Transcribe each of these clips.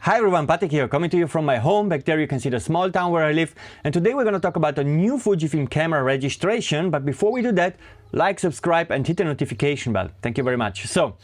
Hi everyone, Patrick here, coming to you from my home. Back there you can see the small town where I live. And today we're going to talk about a new Fujifilm camera registration. But before we do that, like, subscribe and hit the notification bell. Thank you very much. So,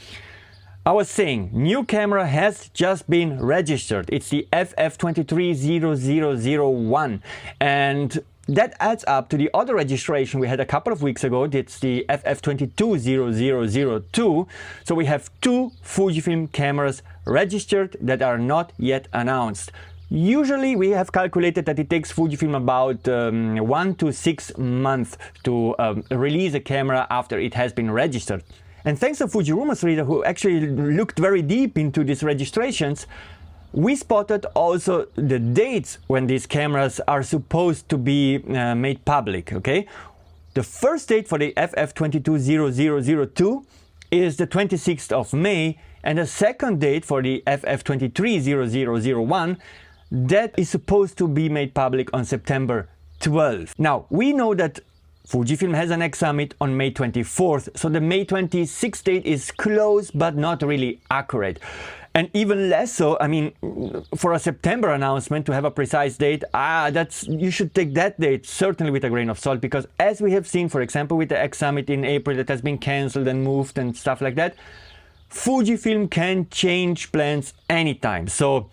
I was saying, new camera has just been registered. It's the FF230001. And that adds up to the other registration we had a couple of weeks ago. It's the FF220002. So we have two Fujifilm cameras registered that are not yet announced. Usually we have calculated that it takes Fujifilm about 1 to 6 months to release a camera after it has been registered. And thanks to FujiRumors reader who actually looked very deep into these registrations, we spotted also the dates when these cameras are supposed to be made public, okay? The first date for the FF220002 is the 26th of May, and the second date for the FF230001, that is supposed to be made public on September 12th. Now, we know that Fujifilm has an X Summit on May 24th, so the May 26th date is close but not really accurate. And even less so, I mean, for a September announcement to have a precise date, you should take that date certainly with a grain of salt, because as we have seen, for example, with the X Summit in April that has been cancelled and moved and stuff like that, Fujifilm can change plans anytime. So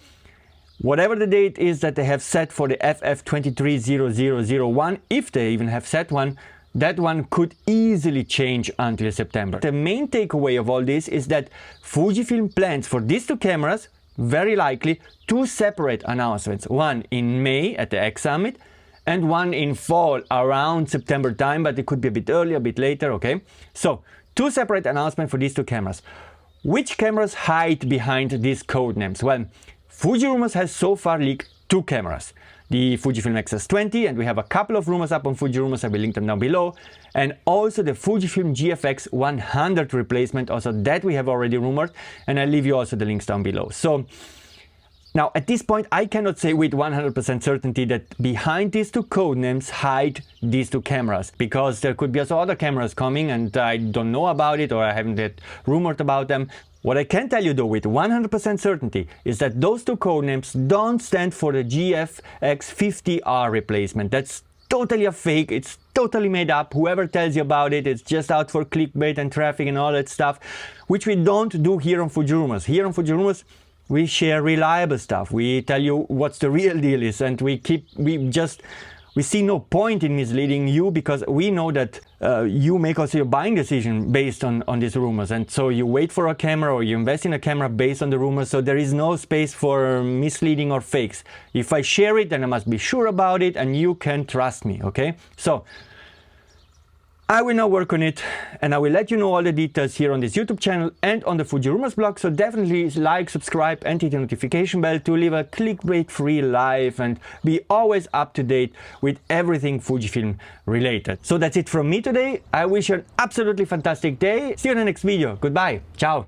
whatever the date is that they have set for the FF230001, if they even have set one, that one could easily change until September. The main takeaway of all this is that Fujifilm plans for these two cameras, very likely, two separate announcements. One in May at the X Summit and one in fall around September time, but it could be a bit earlier, a bit later, okay? So, two separate announcements for these two cameras. Which cameras hide behind these code names? Well, FujiRumors has so far leaked two cameras. The Fujifilm X-S20, and we have a couple of rumors up on FujiRumors, I will link them down below. And also the Fujifilm GFX 100 replacement, also that we have already rumored, and I'll leave you also the links down below. So, now at this point I cannot say with 100% certainty that behind these two code names hide these two cameras, because there could be also other cameras coming and I don't know about it, or I haven't yet rumored about them. What I can tell you though with 100% certainty is that those two codenames don't stand for the GFX 50R replacement. That's totally a fake, it's totally made up. Whoever tells you about it, it's just out for clickbait and traffic and all that stuff, which we don't do here on FujiRumors. Here on FujiRumors, we share reliable stuff. We tell you what's the real deal is, and we see no point in misleading you, because we know that you make also your buying decision based on these rumors, and so you wait for a camera or you invest in a camera based on the rumors, so there is no space for misleading or fakes. If I share it, then I must be sure about it and you can trust me, okay? So I will now work on it and I will let you know all the details here on this YouTube channel and on the FujiRumors blog, so definitely like, subscribe and hit the notification bell to live a clickbait-free life and be always up to date with everything Fujifilm related. So that's it from me today. I wish you an absolutely fantastic day. See you in the next video. Goodbye. Ciao.